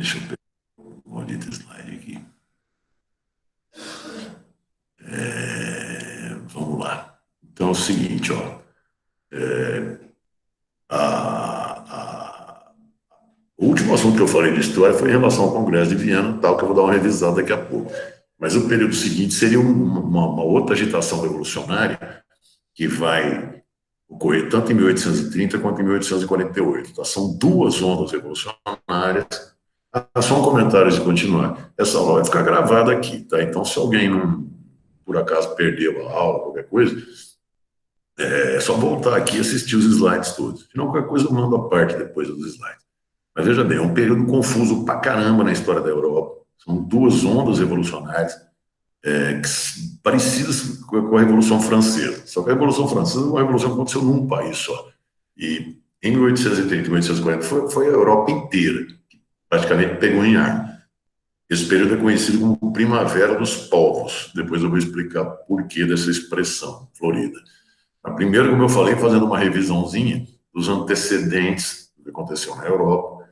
Deixa eu pegar o maldito slide aqui. Vamos lá. Então é o seguinte, ó. O último assunto que eu falei de história foi em relação ao Congresso de Viena, tal, que eu vou dar uma revisada daqui a pouco. Mas o período seguinte seria uma outra agitação revolucionária que vai ocorrer tanto em 1830 quanto em 1848. Tá? São duas ondas revolucionárias. Só um comentário de continuar. Essa aula vai ficar gravada aqui, tá? Então, se alguém não, por acaso, perdeu a aula, qualquer coisa, é só voltar aqui e assistir os slides todos. Se não, qualquer coisa eu mando a parte depois dos slides. Mas veja bem, é um período confuso pra caramba na história da Europa. São duas ondas revolucionárias parecidas com a Revolução Francesa. Só que a Revolução Francesa é uma revolução que aconteceu num país só. E em 1830 e 1840 foi a Europa inteira que praticamente pegou em arma. Esse período é conhecido como Primavera dos Povos. Depois eu vou explicar por que dessa expressão florida. Primeiro, como eu falei, fazendo uma revisãozinha dos antecedentes do que aconteceu na Europa.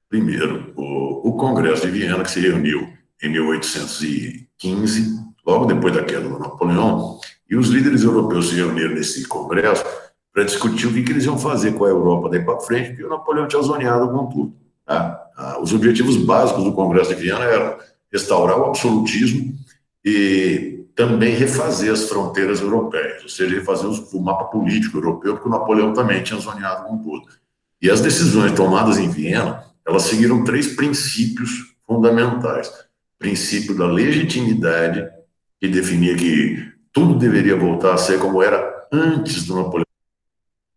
Primeiro, o Congresso de Viena, que se reuniu em 1815, logo depois da queda do Napoleão, e os líderes europeus se reuniram nesse congresso para discutir o que eles iam fazer com a Europa daí para frente, porque o Napoleão tinha zoneado com tudo. Tá? Os objetivos básicos do Congresso de Viena eram restaurar o absolutismo e também refazer as fronteiras europeias, ou seja, refazer o mapa político europeu, porque o Napoleão também tinha zoneado com tudo. E as decisões tomadas em Viena, elas seguiram três princípios fundamentais. O princípio da legitimidade, que definia que tudo deveria voltar a ser como era antes do Napoleão,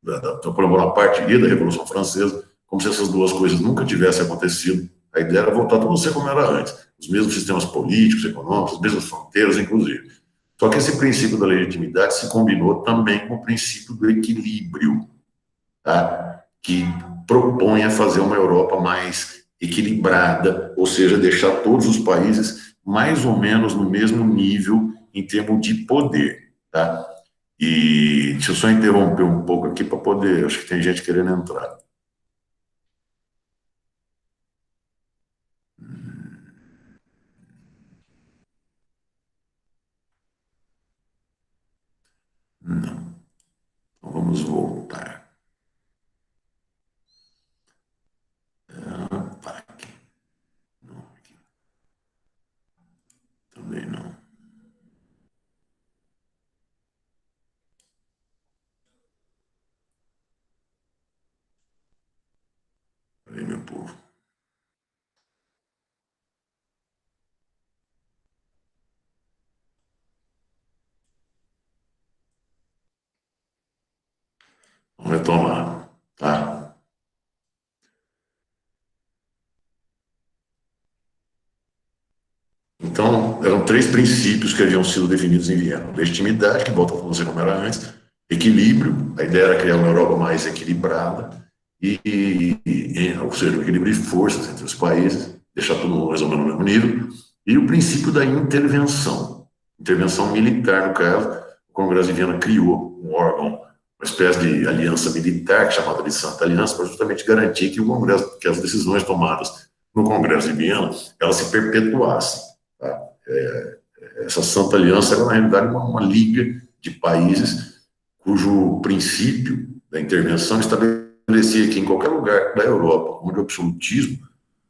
da Napoleão Bonaparte e da Revolução Francesa, como se essas duas coisas nunca tivessem acontecido. A ideia era voltar tudo a ser como era antes. Os mesmos sistemas políticos, econômicos, as mesmas fronteiras, inclusive. Só que esse princípio da legitimidade se combinou também com o princípio do equilíbrio, tá? Que propõe a fazer uma Europa mais equilibrada, ou seja, deixar todos os países mais ou menos no mesmo nível em termos de poder, tá? E deixa eu só interromper um pouco aqui para poder, acho que tem gente querendo entrar. Não, então vamos voltar. Opa, aqui. Não, aqui. Também não. Aí, meu povo. Vamos retomar, tá? Então, eram três princípios que haviam sido definidos em Viena. Legitimidade, que volta a você como era antes. Equilíbrio, a ideia era criar uma Europa mais equilibrada. Ou seja, o equilíbrio de forças entre os países, deixar tudo mais ou menos no mesmo nível. E o princípio da intervenção militar, no caso. O Congresso de Viena criou um órgão, uma espécie de aliança militar, chamada de Santa Aliança, para justamente garantir que o Congresso, que as decisões tomadas no Congresso de Viena, elas se perpetuassem. Tá? Essa Santa Aliança era, na realidade, uma liga de países cujo princípio da intervenção estabelecia que em qualquer lugar da Europa onde o absolutismo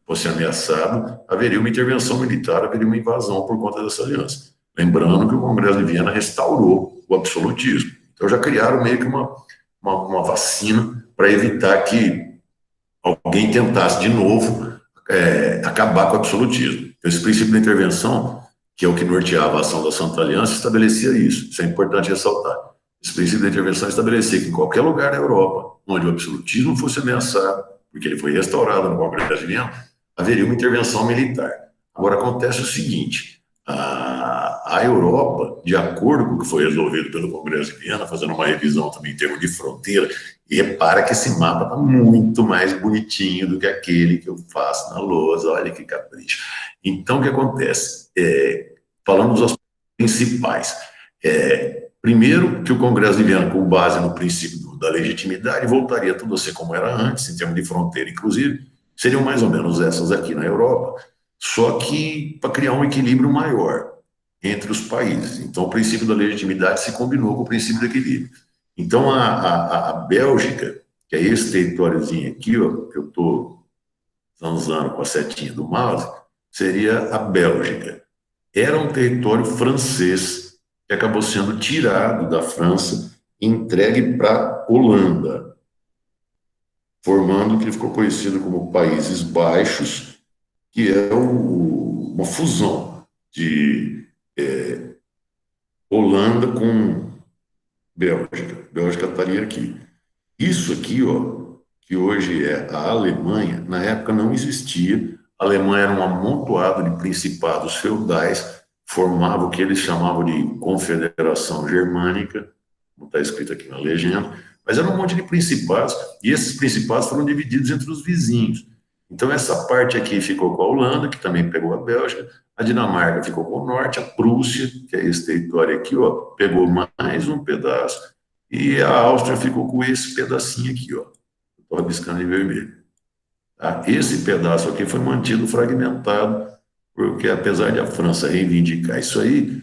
fosse ameaçado, haveria uma intervenção militar, haveria uma invasão por conta dessa aliança. Lembrando que o Congresso de Viena restaurou o absolutismo. Então já criaram meio que uma vacina para evitar que alguém tentasse de novo acabar com o absolutismo. Então, esse princípio da intervenção, que é o que norteava a ação da Santa Aliança, estabelecia isso. Isso é importante ressaltar. Esse princípio da intervenção estabelecia que em qualquer lugar da Europa onde o absolutismo fosse ameaçado, porque ele foi restaurado no Congresso de Viena, haveria uma intervenção militar. Agora, acontece o seguinte, a Europa, de acordo com o que foi resolvido pelo Congresso de Viena, fazendo uma revisão também em termos de fronteira, e repara que esse mapa está muito mais bonitinho do que aquele que eu faço na lousa, olha que capricho. Então, o que acontece? Falando dos aspectos principais. Primeiro, que o Congresso de Viena, com base no princípio da legitimidade, voltaria tudo a ser como era antes, em termos de fronteira, inclusive, Seriam mais ou menos essas aqui na Europa, só que para criar um equilíbrio maior entre os países. Então, o princípio da legitimidade se combinou com o princípio do equilíbrio. Então, a Bélgica, que é esse territóriozinho aqui, ó, que eu estou zanzando com a setinha do mouse, seria a Bélgica. Era um território francês que acabou sendo tirado da França e entregue para a Holanda, formando o que ficou conhecido como Países Baixos, que é uma fusão de Holanda com Bélgica. Bélgica estaria aqui. Isso aqui, ó, que hoje é a Alemanha, na época não existia. A Alemanha era um amontoado de principados feudais, formava o que eles chamavam de Confederação Germânica, como está escrito aqui na legenda, mas era um monte de principados, e esses principados foram divididos entre os vizinhos. Então, essa parte aqui ficou com a Holanda, que também pegou a Bélgica, a Dinamarca ficou com o norte, a Prússia, que é esse território aqui, ó, pegou mais um pedaço, e a Áustria ficou com esse pedacinho aqui, ó. Estou rabiscando em vermelho. Tá? Esse pedaço aqui foi mantido fragmentado, porque apesar de a França reivindicar isso aí,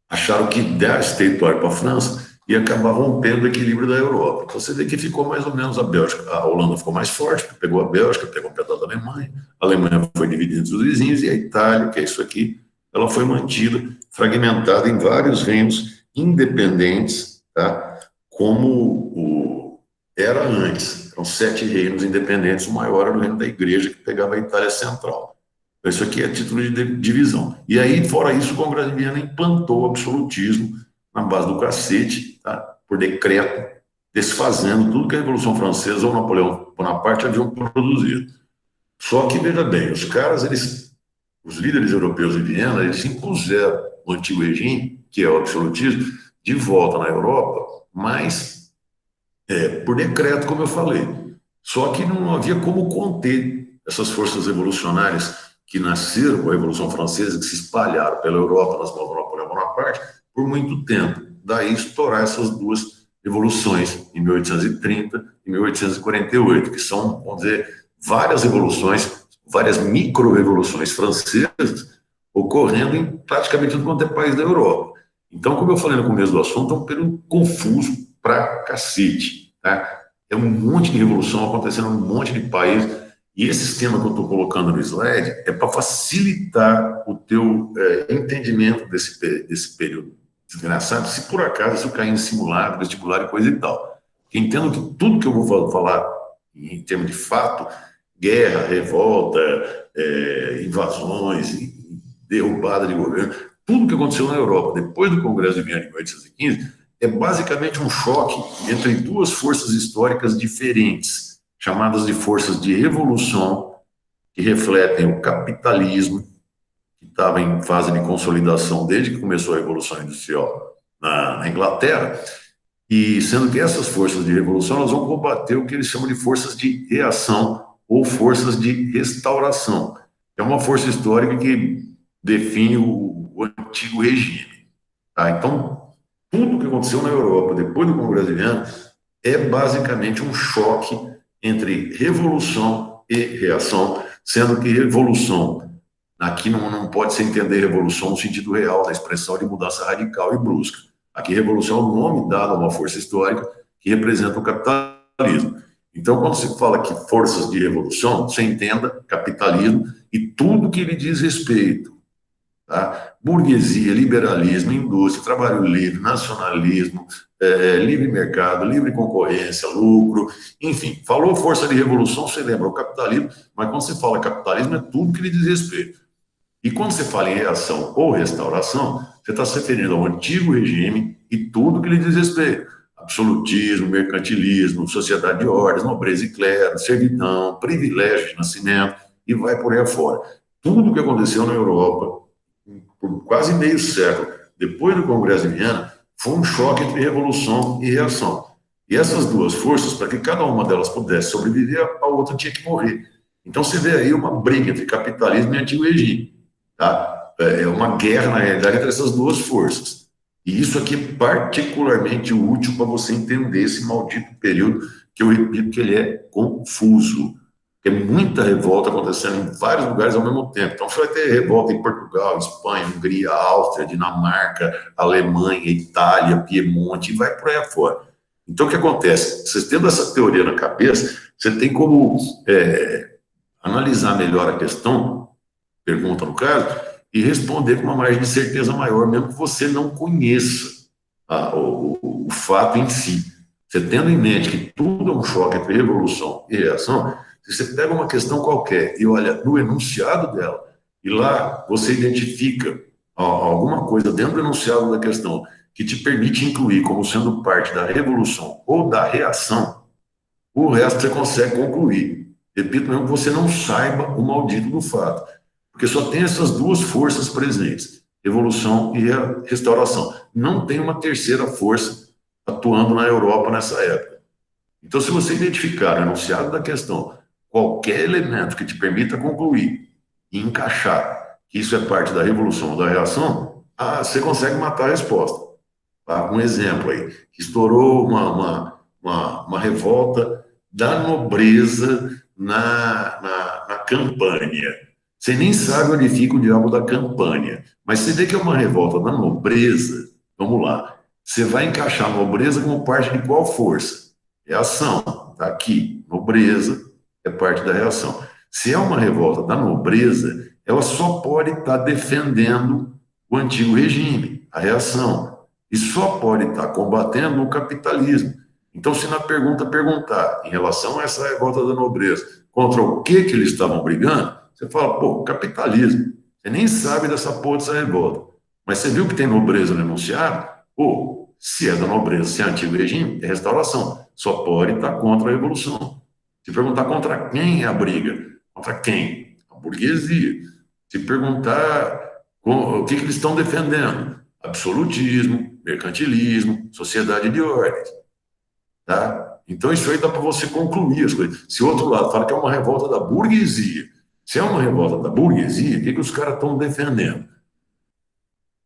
acharam que dar esse território para a França ia acabar rompendo o equilíbrio da Europa. Então você vê que ficou mais ou menos a Bélgica. A Holanda ficou mais forte, pegou a Bélgica, pegou um pedaço da Alemanha, a Alemanha foi dividida entre os vizinhos, e a Itália, que é isso aqui, ela foi mantida, fragmentada em vários reinos independentes, tá? Como era antes. Eram 7 reinos independentes, o maior era o reino da Igreja, que pegava a Itália Central. Então, isso aqui é título de divisão. E aí, fora isso, o Congresso de Viena implantou o absolutismo na base do cacete, tá? Por decreto, desfazendo tudo que a Revolução Francesa ou Napoleão Bonaparte haviam produzido. Só que, veja bem, os caras, os líderes europeus de Viena, eles impuseram o antigo regime, que é o absolutismo, de volta na Europa, mas por decreto, como eu falei. Só que não havia como conter essas forças revolucionárias que nasceram com a Revolução Francesa, que se espalharam pela Europa nas mãos do Napoleão Bonaparte por muito tempo. Daí estourar essas duas revoluções, em 1830 e 1848, que são, vamos dizer, várias revoluções, várias micro-revoluções francesas ocorrendo em praticamente todo quanto é país da Europa. Então, como eu falei no começo do assunto, é um período confuso pra cacete, tá? É um monte de revolução acontecendo em um monte de países. E esse esquema que eu estou colocando no slide é para facilitar o teu entendimento desse período desgraçado, se por acaso isso cair em simulado, vestibular e coisa e tal. Entendo que tudo que eu vou falar em termos de fato, guerra, revolta, invasões, derrubada de governo, tudo que aconteceu na Europa depois do Congresso de Viena de 1815 é basicamente um choque entre duas forças históricas diferentes, chamadas de forças de revolução, que refletem o capitalismo, que estava em fase de consolidação desde que começou a Revolução Industrial na Inglaterra, e sendo que essas forças de revolução elas vão combater o que eles chamam de forças de reação ou forças de restauração. É uma força histórica que define o antigo regime. Tá? Então, tudo o que aconteceu na Europa depois do Congresso de Viena é basicamente um choque entre revolução e reação, sendo que revolução, aqui não pode se entender revolução no sentido real da expressão de mudança radical e brusca. Aqui revolução é o nome dado a uma força histórica que representa o capitalismo. Então, quando se fala que forças de revolução, você entenda capitalismo e tudo que lhe diz respeito. Tá? Burguesia, liberalismo, indústria, trabalho livre, nacionalismo, livre mercado, livre concorrência, lucro, enfim, falou força de revolução, você lembra o capitalismo, mas quando você fala capitalismo é tudo que lhe diz respeito. E quando você fala em reação ou restauração, você está se referindo ao antigo regime e tudo que lhe diz respeito. Absolutismo, mercantilismo, sociedade de ordens, nobreza e clero, servidão, privilégio de nascimento e vai por aí afora. Tudo o que aconteceu na Europa por quase meio século, depois do Congresso de Viena, foi um choque entre revolução e reação. E essas duas forças, para que cada uma delas pudesse sobreviver, a outra tinha que morrer. Então você vê aí uma briga entre capitalismo e antigo regime. Tá? É uma guerra, na realidade, entre essas duas forças. E isso aqui é particularmente útil para você entender esse maldito período, que eu repito que ele é confuso. Tem muita revolta acontecendo em vários lugares ao mesmo tempo. Então, você vai ter revolta em Portugal, Espanha, Hungria, Áustria, Dinamarca, Alemanha, Itália, Piemonte, e vai por aí afora. Então, o que acontece? Vocês tendo essa teoria na cabeça, você tem como analisar melhor a questão, pergunta no caso, e responder com uma margem de certeza maior, mesmo que você não conheça o fato em si. Você tendo em mente que tudo é um choque entre revolução e reação, se você pega uma questão qualquer e olha no enunciado dela, e lá você identifica alguma coisa dentro do enunciado da questão que te permite incluir como sendo parte da revolução ou da reação, o resto você consegue concluir. Repito, mesmo que você não saiba o maldito do fato. Porque só tem essas duas forças presentes, revolução e restauração. Não tem uma terceira força atuando na Europa nessa época. Então, se você identificar no enunciado da questão qualquer elemento que te permita concluir e encaixar que isso é parte da revolução ou da reação, você consegue matar a resposta. Tá? Um exemplo aí, que estourou uma revolta da nobreza na Campânia. Você nem sabe onde fica o diabo da Campânia, mas você vê que é uma revolta da nobreza, vamos lá, você vai encaixar a nobreza como parte de qual força? É ação, tá aqui, nobreza é parte da reação. Se é uma revolta da nobreza, ela só pode estar defendendo o antigo regime, a reação, e só pode estar combatendo o capitalismo. Então, se na pergunta perguntar em relação a essa revolta da nobreza, contra o que eles estavam brigando, você fala, pô, capitalismo. Você nem sabe dessa porra dessa revolta. Mas você viu que tem nobreza no enunciado? Pô, se é da nobreza, se é antigo regime, é restauração. Só pode estar contra a revolução. Se perguntar contra quem é a briga, contra quem? A burguesia. Se perguntar o que eles estão defendendo, absolutismo, mercantilismo, sociedade de ordens. Tá? Então, isso aí dá para você concluir as coisas. Se o outro lado fala que é uma revolta da burguesia, se é uma revolta da burguesia, o que os caras estão defendendo?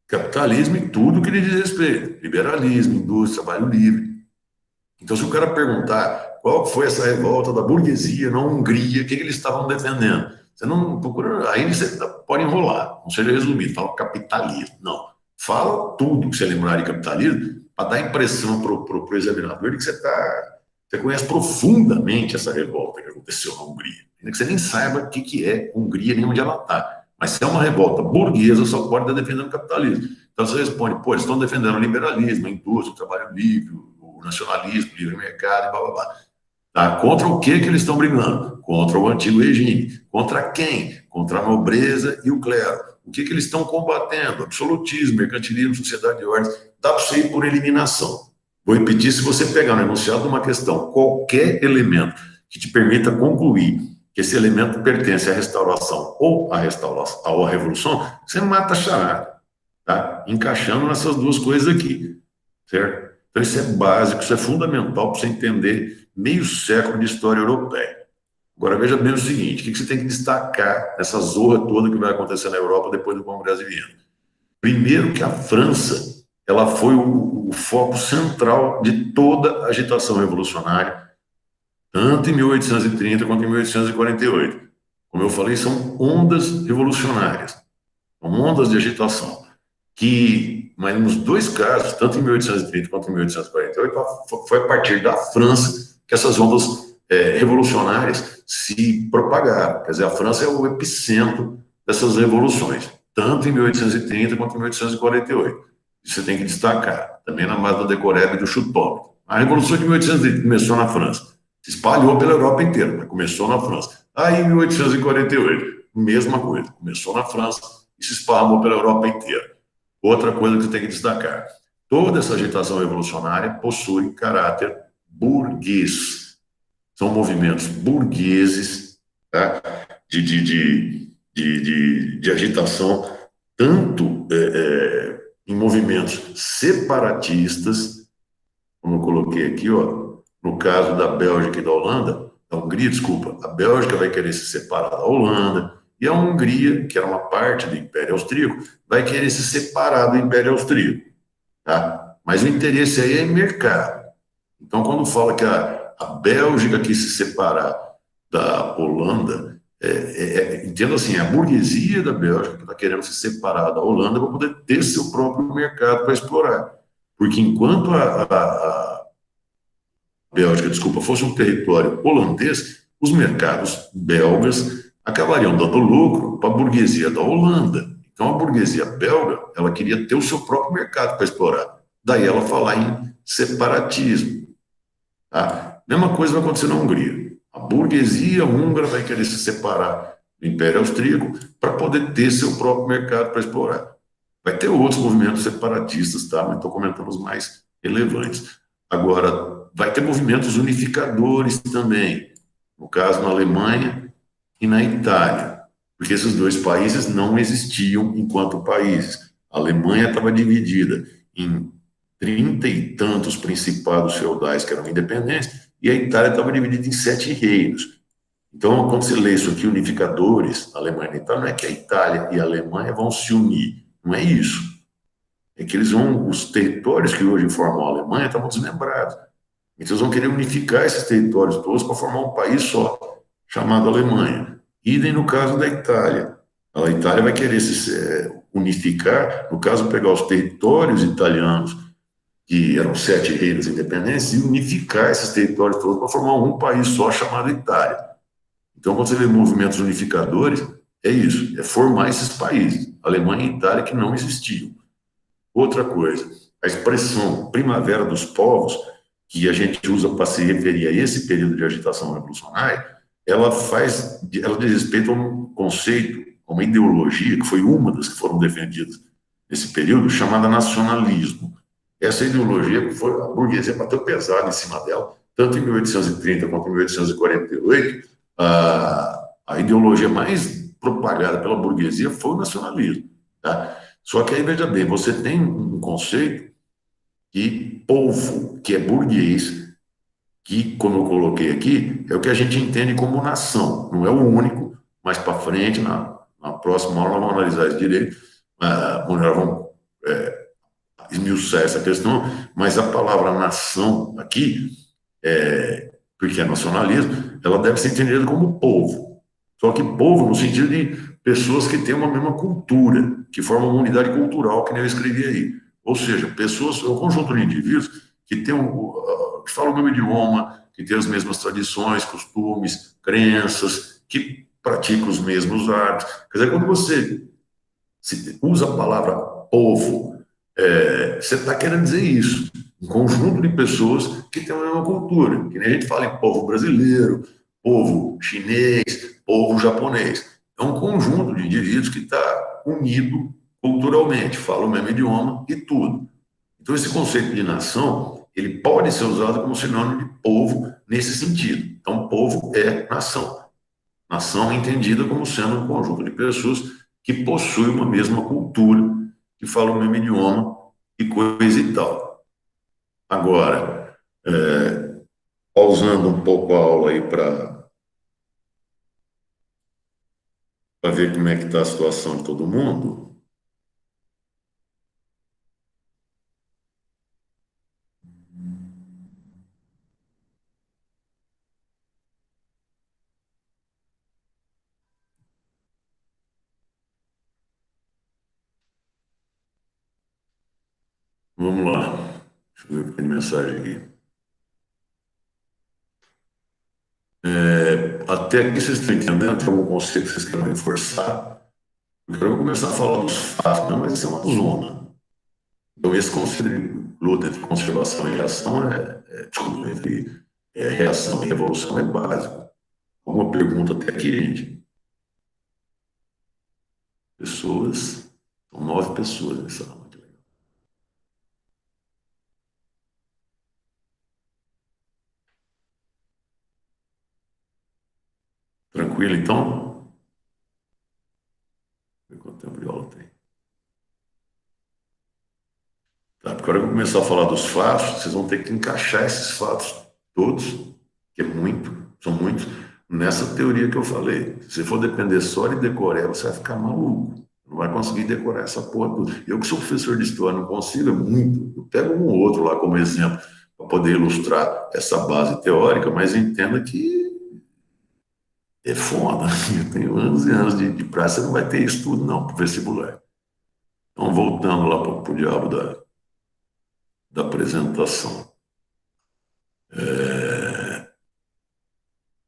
Capitalismo e tudo que lhe diz respeito. Liberalismo, indústria, trabalho livre. Então, se o cara perguntar qual foi essa revolta da burguesia na Hungria, o que eles estavam defendendo? Você não procura, aí você pode enrolar, não seja resumido, fala capitalismo. Não. Fala tudo que você lembrar de capitalismo para dar impressão para o examinador de que você conhece profundamente essa revolta que aconteceu na Hungria. Ainda que você nem saiba o que é Hungria nem onde ela está. Mas se é uma revolta burguesa, só pode estar defendendo o capitalismo. Então você responde, pô, eles estão defendendo o liberalismo, a indústria, o trabalho livre, o nacionalismo, o livre mercado e blá, blá, blá. Tá? Contra o que eles estão brigando? Contra o antigo regime. Contra quem? Contra a nobreza e o clero. O que eles estão combatendo? Absolutismo, mercantilismo, sociedade de ordens. Dá para você ir por eliminação. Vou repetir, se você pegar no enunciado de uma questão qualquer elemento que te permita concluir que esse elemento pertence à restauração ou à revolução, você mata a charada, tá? Encaixando nessas duas coisas aqui, certo? Então isso é básico, isso é fundamental para você entender meio século de história europeia. Agora veja bem o seguinte, o que você tem que destacar nessa zorra toda que vai acontecer na Europa depois do Congresso de Viena? Primeiro que a França, ela foi o foco central de toda a agitação revolucionária, tanto em 1830 quanto em 1848. Como eu falei, são ondas revolucionárias, são ondas de agitação, mas nos dois casos, tanto em 1830 quanto em 1848, foi a partir da França que essas ondas revolucionárias se propagaram. Quer dizer, a França é o epicentro dessas revoluções, tanto em 1830 quanto em 1848. Isso você tem que destacar, também na base do Decoreb e do Chutômetro. A Revolução de 1830 começou na França, se espalhou pela Europa inteira, mas começou na França. Aí, em 1848, mesma coisa, começou na França e se espalhou pela Europa inteira. Outra coisa que você tem que destacar, toda essa agitação revolucionária possui caráter burguês. São movimentos burgueses, tá? de agitação, tanto em movimentos separatistas, como eu coloquei aqui, ó, no caso da Bélgica e da Holanda, da Hungria, desculpa, a Bélgica vai querer se separar da Holanda, e a Hungria, que era uma parte do Império Austríaco, vai querer se separar do Império Austríaco. tá? Mas o interesse aí é mercado. Então, quando fala que a Bélgica quis se separar da Holanda, entendo assim, é a burguesia da Bélgica que está querendo se separar da Holanda para poder ter seu próprio mercado para explorar. Porque enquanto a Bélgica, desculpa, fosse um território holandês, os mercados belgas acabariam dando lucro para a burguesia da Holanda. Então, a burguesia belga, ela queria ter o seu próprio mercado para explorar. Daí ela falar em separatismo. Tá? Mesma coisa vai acontecer na Hungria. A burguesia húngara vai querer se separar do Império Austríaco para poder ter seu próprio mercado para explorar. Vai ter outros movimentos separatistas, tá? Mas estou comentando os mais relevantes. Agora, vai ter movimentos unificadores também, no caso na Alemanha e na Itália, porque esses dois países não existiam enquanto países. A Alemanha estava dividida em 30 e tantos principados feudais que eram independentes, e a Itália estava dividida em 7 reinos. Então, quando você lê isso aqui, unificadores, Alemanha e Itália, não é que a Itália e a Alemanha vão se unir, não é isso. É que eles vão, os territórios que hoje formam a Alemanha estavam desmembrados. Então, eles vão querer unificar esses territórios todos para formar um país só, chamado Alemanha. Idem no caso da Itália. A Itália vai querer se unificar, no caso, pegar os territórios italianos que eram 7 reinos independentes, e unificar esses territórios todos para formar um país só chamado Itália. Então, quando você vê movimentos unificadores, é isso, é formar esses países, Alemanha e Itália, que não existiam. Outra coisa, a expressão primavera dos povos, que a gente usa para se referir a esse período de agitação revolucionária, ela diz respeito a um conceito, a uma ideologia, que foi uma das que foram defendidas nesse período, chamada nacionalismo. Essa ideologia, a burguesia bateu pesado em cima dela, tanto em 1830 quanto em 1848, a ideologia mais propagada pela burguesia foi o nacionalismo. Tá? Só que aí, veja bem, você tem um conceito que povo, que é burguês, que, como eu coloquei aqui, é o que a gente entende como nação. Não é o único, mais para frente, na próxima aula, nós vamos analisar isso direito, nós vamos esmiuçar essa questão, mas a palavra nação aqui, porque é nacionalismo, ela deve ser entendida como povo. Só que povo no sentido de pessoas que têm uma mesma cultura, que formam uma unidade cultural, que nem eu escrevi aí. Ou seja, pessoas, é um conjunto de indivíduos que tem que falam o mesmo idioma, que têm as mesmas tradições, costumes, crenças, que praticam os mesmos atos. Quer dizer, quando você usa a palavra povo, você está querendo dizer isso. Um conjunto de pessoas que têm a mesma cultura. Que nem a gente fala em povo brasileiro, povo chinês, povo japonês. É um conjunto de indivíduos que está unido culturalmente, fala o mesmo idioma e tudo. Então, esse conceito de nação, ele pode ser usado como sinônimo de povo nesse sentido. Então, povo é nação. Nação é entendida como sendo um conjunto de pessoas que possuem uma mesma cultura, que falam o mesmo idioma e coisa e tal. Agora, pausando um pouco a aula aí para ver como é que está a situação de todo mundo. Vamos lá. Deixa eu ver o que tem de mensagem aqui. Até aqui vocês estão entendendo? Tem algum conceito que vocês querem reforçar? Eu quero começar a falar dos fatos, não, mas isso é uma zona. Então, esse conceito de luta entre conservação e reação desculpa, entre reação e revolução é básico. Uma pergunta até aqui, gente. Pessoas, são 9 pessoas nessa aula. Tranquilo, então? Quanto tempo de aula tem? Tá, porque a hora que eu começar a falar dos fatos, vocês vão ter que encaixar esses fatos todos, que é muito, são muitos, nessa teoria que eu falei. Se for depender só de decoreba, você vai ficar maluco. Não vai conseguir decorar essa porra toda. Eu que sou professor de história, não consigo, é muito. Eu pego um ou outro lá como exemplo para poder ilustrar essa base teórica, mas entenda que é foda. Eu tenho anos e anos de praça, você não vai ter isso tudo, não, para o vestibular. Então, voltando lá para o diabo da apresentação.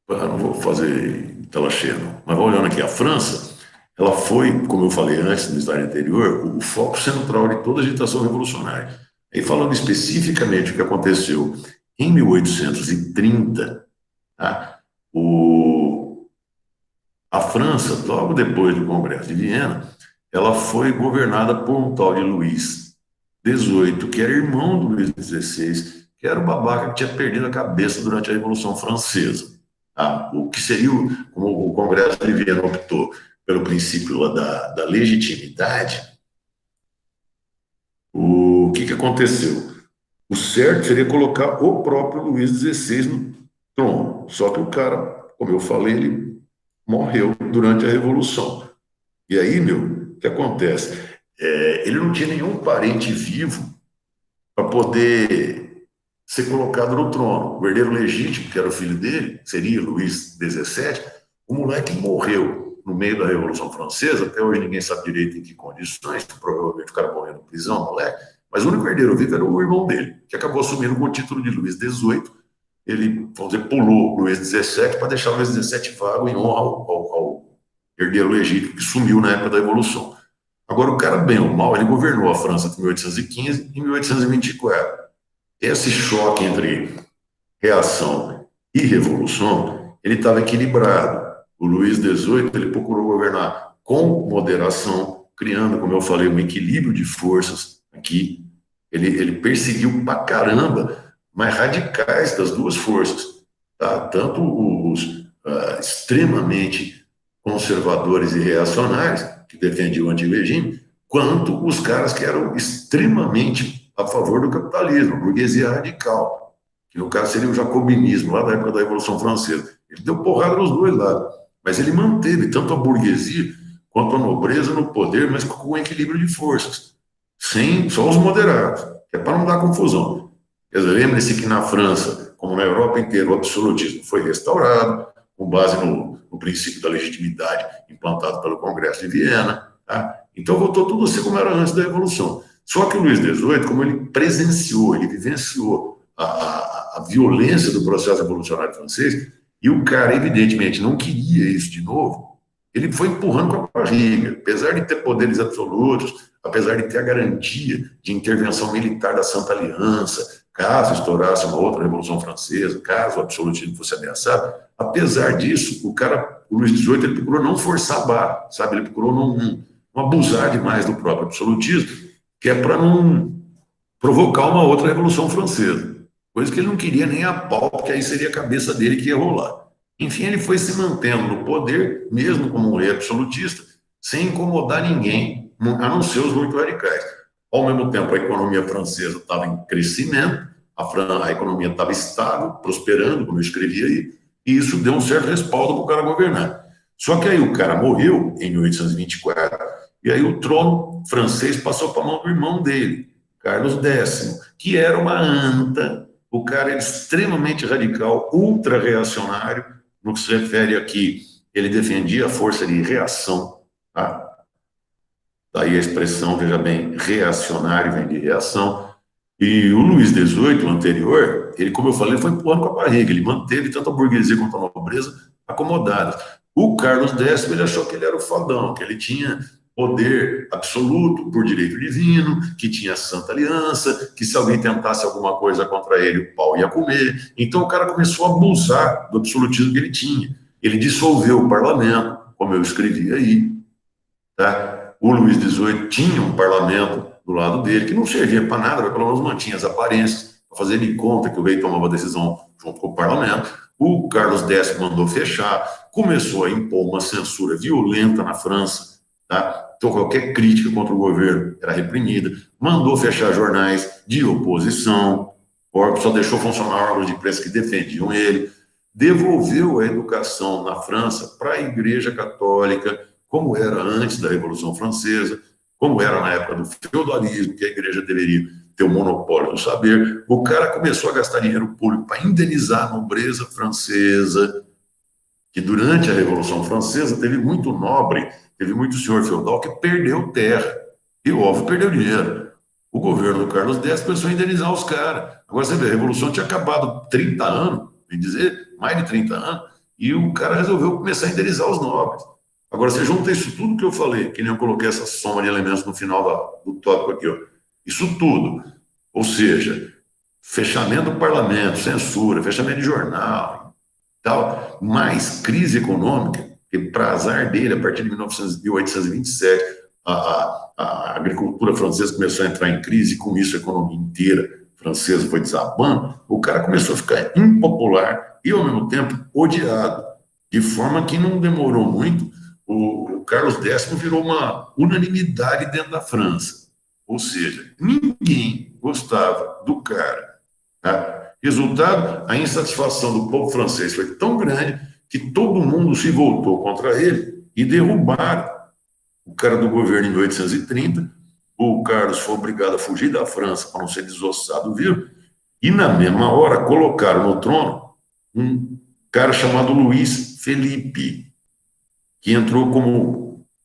Não vou fazer tela cheia, não. Mas olhando aqui, a França, ela foi, como eu falei antes, no slide anterior, o foco central de toda a agitação revolucionária. E falando especificamente o que aconteceu em 1830, tá? A França, logo depois do Congresso de Viena, ela foi governada por um tal de Luís XVIII, que era irmão do Luís XVI, que era o babaca que tinha perdido a cabeça durante a Revolução Francesa. Tá? O que seria, como o Congresso de Viena optou pelo princípio lá da legitimidade, o que aconteceu? O certo seria colocar o próprio Luís XVI no trono. Só que o cara, como eu falei, ele morreu durante a Revolução. E aí, o que acontece? Ele não tinha nenhum parente vivo para poder ser colocado no trono. O herdeiro legítimo, que era o filho dele, seria Luís XVII, o moleque morreu no meio da Revolução Francesa, até hoje ninguém sabe direito em que condições, provavelmente o cara morreu na prisão, moleque, mas o único herdeiro vivo era o irmão dele, que acabou assumindo com o título de Luís XVIII. Ele, vamos dizer, pulou Luís XVII para deixar o Luís XVII vago em honra ao herdeiro legítimo, que sumiu na época da Revolução. Agora, o cara, bem ou mal, ele governou a França de 1815 e 1824. Esse choque entre reação e revolução, ele estava equilibrado. O Luís XVIII, ele procurou governar com moderação, criando, como eu falei, um equilíbrio de forças aqui. Ele perseguiu pra caramba, mas radicais das duas forças. Tá? Tanto os extremamente conservadores e reacionários, que defendiam o antirregime, quanto os caras que eram extremamente a favor do capitalismo, a burguesia radical, que no caso seria o jacobinismo, lá da época da Revolução Francesa. Ele deu porrada nos dois lados, mas ele manteve tanto a burguesia quanto a nobreza no poder, mas com um equilíbrio de forças, sem só os moderados, que é para não dar confusão. Lembre-se que na França, como na Europa inteira, o absolutismo foi restaurado, com base no princípio da legitimidade implantado pelo Congresso de Viena. Tá? Então, voltou tudo assim como era antes da Revolução. Só que o Luís XVIII, como ele presenciou, ele vivenciou a violência do processo revolucionário francês, e o cara, evidentemente, não queria isso de novo, ele foi empurrando com a barriga. Apesar de ter poderes absolutos, apesar de ter a garantia de intervenção militar da Santa Aliança, caso estourasse uma outra Revolução Francesa, caso o absolutismo fosse ameaçado, apesar disso, o Luís XVIII, ele procurou não forçar a barra, sabe? Ele procurou não abusar demais do próprio absolutismo, que é para não provocar uma outra Revolução Francesa, coisa que ele não queria nem a pau, porque aí seria a cabeça dele que ia rolar. Enfim, ele foi se mantendo no poder, mesmo como um rei absolutista, sem incomodar ninguém, a não ser os muito radicais. Ao mesmo tempo, a economia francesa estava em crescimento, a economia estava estável, prosperando, como eu escrevi aí, e isso deu um certo respaldo para o cara governar. Só que aí o cara morreu em 1824, e aí o trono francês passou para a mão do irmão dele, Carlos X, que era uma anta, o cara era extremamente radical, ultra-reacionário, no que se refere aqui, ele defendia a força de reação, tá? Daí a expressão, veja bem, reacionário vem de reação. E o Luís XVIII, o anterior, ele, como eu falei, foi empurrando com a barriga, ele manteve tanto a burguesia quanto a nobreza acomodadas. O Carlos X, ele achou que ele era o fodão, que ele tinha poder absoluto por direito divino, que tinha a Santa Aliança, que se alguém tentasse alguma coisa contra ele, o pau ia comer. Então o cara começou a abusar do absolutismo que ele tinha. Ele dissolveu o parlamento, como eu escrevi aí. Tá? O Luís XVIII tinha um parlamento do lado dele, que não servia para nada, mas pelo menos mantinha as aparências, para fazer de conta que o rei tomava decisão junto com o parlamento. O Carlos X mandou fechar, começou a impor uma censura violenta na França, tá? Então qualquer crítica contra o governo era reprimida, mandou fechar jornais de oposição, só deixou funcionar órgãos de imprensa que defendiam ele, devolveu a educação na França para a Igreja Católica, como era antes da Revolução Francesa, como era na época do feudalismo, que a igreja deveria ter o monopólio do saber. O cara começou a gastar dinheiro público para indenizar a nobreza francesa, que durante a Revolução Francesa teve muito nobre, teve muito senhor feudal que perdeu terra. E, óbvio, perdeu dinheiro. O governo do Carlos X começou a indenizar os caras. Agora você vê, a Revolução tinha acabado 30 anos, bem dizer, mais de 30 anos, e o cara resolveu começar a indenizar os nobres. Agora, você junta isso tudo que eu falei, que nem eu coloquei essa soma de elementos no final do tópico aqui, ó. Isso tudo, ou seja, fechamento do parlamento, censura, fechamento de jornal, tal, mais crise econômica, que para azar dele, a partir de 1827, a agricultura francesa começou a entrar em crise, e com isso a economia inteira francesa foi desabando, o cara começou a ficar impopular e, ao mesmo tempo, odiado, de forma que não demorou muito, o Carlos X virou uma unanimidade dentro da França, ou seja, ninguém gostava do cara, tá? Resultado, a insatisfação do povo francês foi tão grande que todo mundo se voltou contra ele e derrubaram o cara do governo em 1830. O Carlos foi obrigado a fugir da França para não ser desossado vivo, e na mesma hora colocaram no trono um cara chamado Luís Felipe, que entrou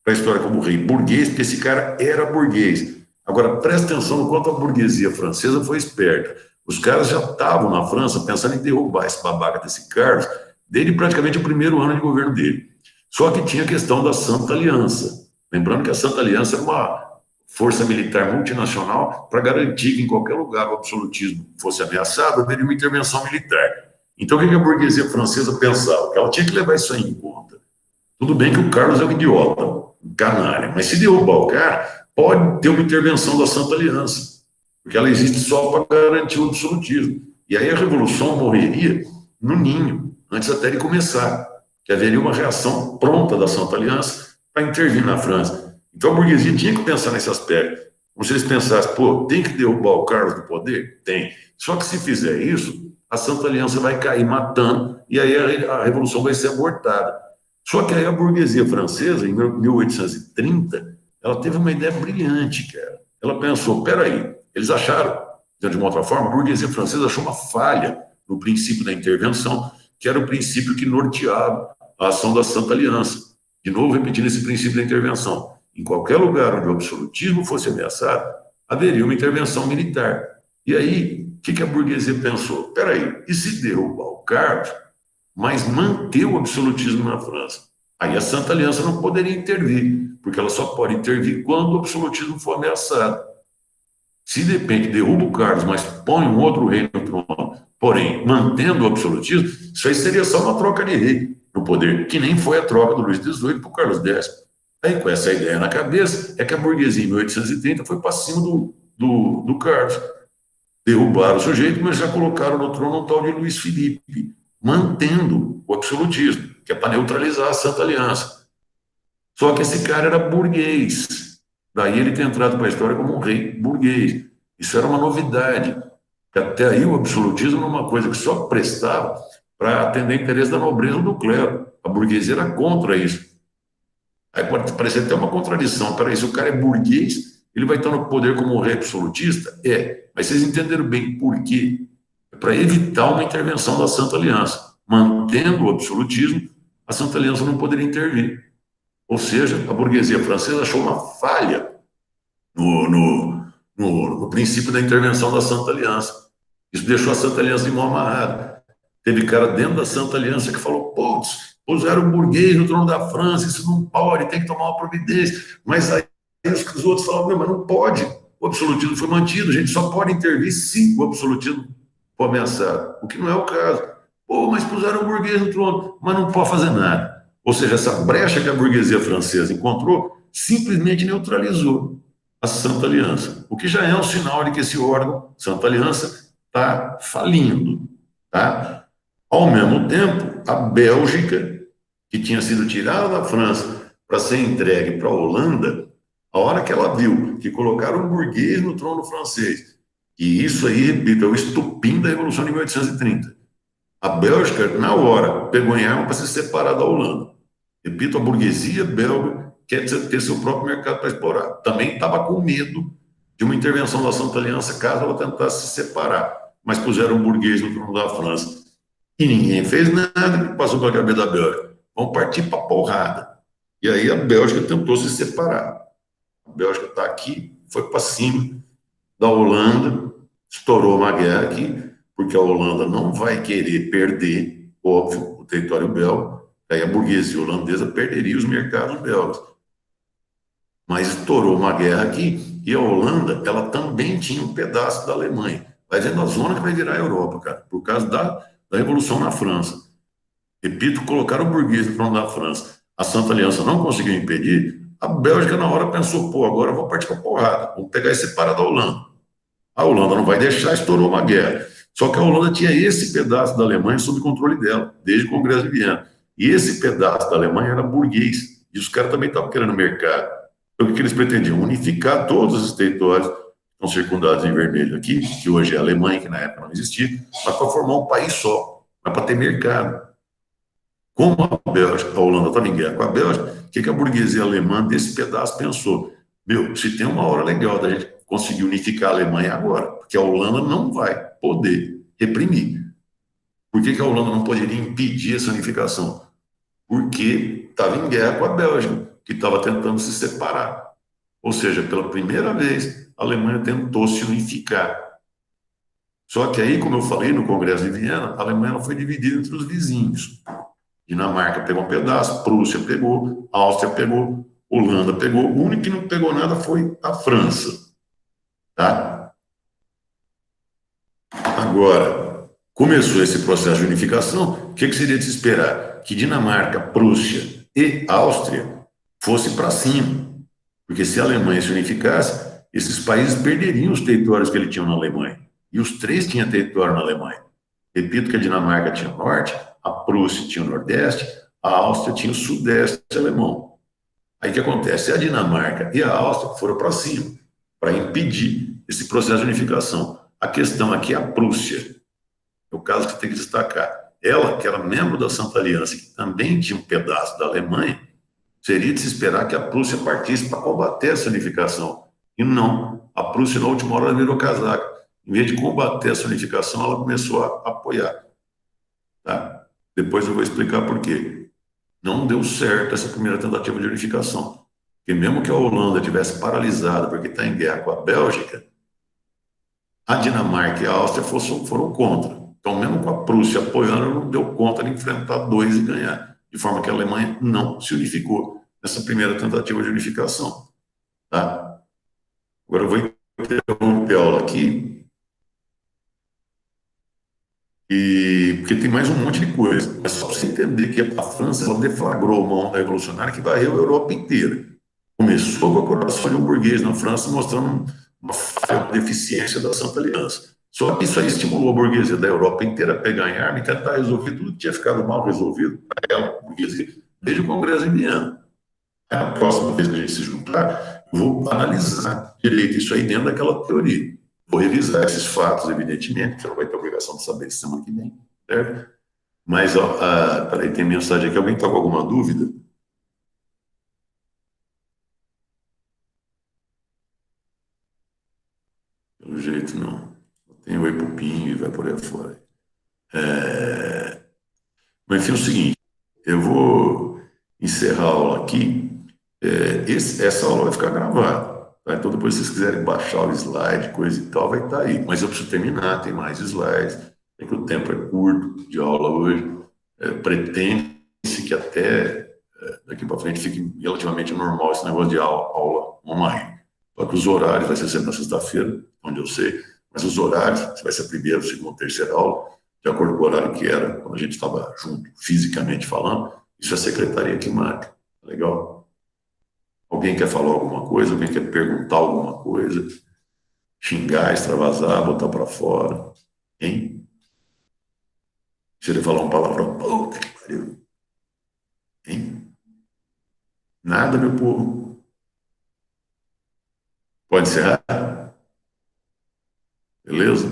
para a história como rei burguês, porque esse cara era burguês. Agora, presta atenção no quanto a burguesia francesa foi esperta. Os caras já estavam na França pensando em derrubar esse babaca desse Carlos, desde praticamente o primeiro ano de governo dele. Só que tinha a questão da Santa Aliança. Lembrando que a Santa Aliança era uma força militar multinacional para garantir que em qualquer lugar o absolutismo fosse ameaçado, haveria uma intervenção militar. Então, o que a burguesia francesa pensava? Que ela tinha que levar isso aí em conta. Tudo bem que o Carlos é um idiota, um canalha, mas se derrubar o cara, pode ter uma intervenção da Santa Aliança, porque ela existe só para garantir o absolutismo. E aí a revolução morreria no ninho, antes até de começar, que haveria uma reação pronta da Santa Aliança para intervir na França. Então a burguesia tinha que pensar nesse aspecto. Como se eles pensassem, pô, tem que derrubar o Carlos do poder? Tem. Só que se fizer isso, a Santa Aliança vai cair matando, e aí a revolução vai ser abortada. Só que aí a burguesia francesa, em 1830, ela teve uma ideia brilhante, cara. Ela pensou, peraí, eles acharam, de uma outra forma, a burguesia francesa achou uma falha no princípio da intervenção, que era o princípio que norteava a ação da Santa Aliança. De novo, repetindo esse princípio da intervenção. Em qualquer lugar onde o absolutismo fosse ameaçado, haveria uma intervenção militar. E aí, o que a burguesia pensou? Peraí, e se derrubar o Carlos, mas manter o absolutismo na França? Aí a Santa Aliança não poderia intervir, porque ela só pode intervir quando o absolutismo for ameaçado. Se de repente derruba o Carlos, mas põe um outro rei no trono, porém, mantendo o absolutismo, isso aí seria só uma troca de rei no poder, que nem foi a troca do Luís XVIII para o Carlos X. Aí, com essa ideia na cabeça, é que a burguesia, em 1830, foi para cima do Carlos. Derrubaram o sujeito, mas já colocaram no trono um tal de Luís Felipe, mantendo o absolutismo, que é para neutralizar a Santa Aliança. Só que esse cara era burguês. Daí ele tem entrado para a história como um rei burguês. Isso era uma novidade, que até aí o absolutismo era uma coisa que só prestava para atender interesse da nobreza ou do clero. A burguesia era contra isso. Aí pode parecer até uma contradição. Peraí, se o cara é burguês, ele vai estar no poder como um rei absolutista? É, mas vocês entenderam bem por quê? É para evitar uma intervenção da Santa Aliança. Mantendo o absolutismo, a Santa Aliança não poderia intervir. Ou seja, a burguesia francesa achou uma falha no princípio da intervenção da Santa Aliança. Isso deixou a Santa Aliança de mão amarrada. Teve cara dentro da Santa Aliança que falou, putz, puseram o burguês no trono da França, isso não pode, tem que tomar uma providência. Mas aí os outros falavam, não, mas não pode, o absolutismo foi mantido, a gente só pode intervir se o absolutismo for ameaçado, o que não é o caso. Pô, mas puseram o burguês no trono, mas não pode fazer nada. Ou seja, essa brecha que a burguesia francesa encontrou simplesmente neutralizou a Santa Aliança, o que já é um sinal de que esse órgão, Santa Aliança, está falindo. Tá? Ao mesmo tempo, a Bélgica, que tinha sido tirada da França para ser entregue para a Holanda, a hora que ela viu que colocaram um burguês no trono francês, e isso aí, repito, é o estupim da Revolução de 1830, a Bélgica, na hora, pegou em arma para se separar da Holanda. Repito, a burguesia belga quer ter seu próprio mercado para explorar. Também estava com medo de uma intervenção da Santa Aliança caso ela tentasse se separar, mas puseram um burguês no trono da França. E ninguém fez nada que passou pela cabeça da Bélgica. Vamos partir para porrada. E aí a Bélgica tentou se separar. A Bélgica está aqui, foi para cima da Holanda, estourou uma guerra aqui, porque a Holanda não vai querer perder, óbvio, o território belga, aí a burguesia holandesa perderia os mercados belgas. Mas estourou uma guerra aqui e a Holanda, ela também tinha um pedaço da Alemanha. Vai vendo a zona que vai virar a Europa, cara, por causa da Revolução na França. Repito, colocaram o burguês no trono da França. A Santa Aliança não conseguiu impedir. A Bélgica, na hora, pensou: pô, agora eu vou partir para porrada, vamos pegar e separar da Holanda. A Holanda não vai deixar, estourou uma guerra. Só que a Holanda tinha esse pedaço da Alemanha sob controle dela, desde o Congresso de Viena. E esse pedaço da Alemanha era burguês. E os caras também estavam querendo mercado. Então, o que eles pretendiam? Unificar todos os territórios que estão circundados em vermelho aqui, que hoje é a Alemanha, que na época não existia, mas para formar um país só, mas para ter mercado. Como a Bélgica, a Holanda estava em guerra com a Bélgica, o que a burguesia alemã desse pedaço pensou? Meu, se tem uma hora legal da gente conseguir unificar a Alemanha agora, porque a Holanda não vai poder reprimir. Por que a Holanda não poderia impedir essa unificação? Porque estava em guerra com a Bélgica, que estava tentando se separar. Ou seja, pela primeira vez, a Alemanha tentou se unificar. Só que aí, como eu falei no Congresso de Viena, a Alemanha foi dividida entre os vizinhos. Dinamarca pegou um pedaço, Prússia pegou, Áustria pegou, Holanda pegou. O único que não pegou nada foi a França. Tá? Agora, começou esse processo de unificação, o que seria de se esperar? Que Dinamarca, Prússia e Áustria fossem para cima. Porque se a Alemanha se unificasse, esses países perderiam os territórios que eles tinham na Alemanha. E os três tinham território na Alemanha. Repito que a Dinamarca tinha o norte, a Prússia tinha o nordeste, a Áustria tinha o sudeste alemão. Aí o que acontece? A Dinamarca e a Áustria foram para cima, para impedir esse processo de unificação. A questão aqui é a Prússia. É o caso que tem que destacar. Ela, que era membro da Santa Aliança, que também tinha um pedaço da Alemanha, seria de se esperar que a Prússia partisse para combater essa unificação. E não. A Prússia, na última hora, virou casaca. Em vez de combater essa unificação, ela começou a apoiar. Tá? Depois eu vou explicar por quê. Não deu certo essa primeira tentativa de unificação. Porque mesmo que a Holanda tivesse paralisada porque está em guerra com a Bélgica, a Dinamarca e a Áustria foram contra. Então, mesmo com a Prússia apoiando, ela não deu conta de enfrentar dois e ganhar. De forma que a Alemanha não se unificou nessa primeira tentativa de unificação. Tá? Agora eu vou interromper a aula aqui, porque tem mais um monte de coisa. Mas só para você entender que a França ela deflagrou uma onda revolucionária que varreu a Europa inteira. Começou com a coroação de um burguês na França, mostrando uma deficiência da Santa Aliança. Só que isso aí estimulou a burguesia da Europa inteira a pegar em arma e tentar resolver tudo que tinha ficado mal resolvido para ela, a burguesia, desde o Congresso de Viena. A próxima vez que a gente se juntar, eu vou analisar direito isso aí dentro daquela teoria. Vou revisar esses fatos, evidentemente, que você não vai ter obrigação de saber semana que vem, certo? Mas, ó, peraí, tem mensagem aqui. Alguém está com alguma dúvida? Pelo jeito, não. Tem oi pro Pinho e vai por aí fora. Mas, enfim, é o seguinte, eu vou encerrar a aula aqui. Essa aula vai ficar gravada. Tá? Então, depois, se vocês quiserem baixar o slide, coisa e tal, vai estar aí. Mas eu preciso terminar, tem mais slides. É que o tempo é curto de aula hoje. Pretende-se que até daqui para frente fique relativamente normal esse negócio de aula online. Só que os horários vai ser sempre na sexta-feira, onde eu sei, mas os horários, se vai ser a primeira, segunda, terceira aula, de acordo com o horário que era, quando a gente estava junto, fisicamente falando, isso é a secretaria que marca. Legal? Alguém quer falar alguma coisa? Alguém quer perguntar alguma coisa? Xingar, extravasar, botar para fora? Hein? Se ele falar um palavrão, puta que pariu. Hein? Nada, meu povo. Pode encerrar? Beleza?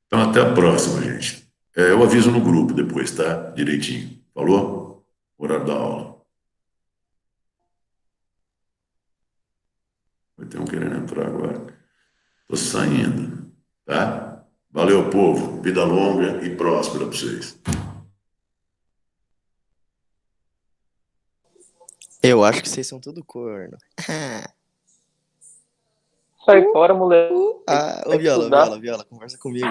Então, até a próxima, gente. Eu aviso no grupo depois, tá? Direitinho. Falou? Horário da aula. Tem um querendo entrar agora. Tô saindo, tá? Valeu, povo. Vida longa e próspera para vocês. Eu acho que vocês são tudo corno. Sai fora, moleque. Ô Vai Viola, estudar. Viola, conversa comigo.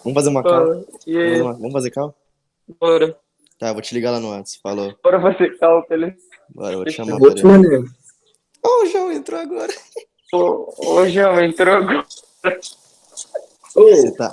Vamos fazer uma call? Fala. E aí, Vamos fazer call? bora. Tá, vou te ligar lá no WhatsApp. Falou. Bora fazer cálculo. Bora, vou te chamar, Outro peraí. maneiro. Ó, o João entrou agora. Ô, João, entrou agora. Ô, Você tá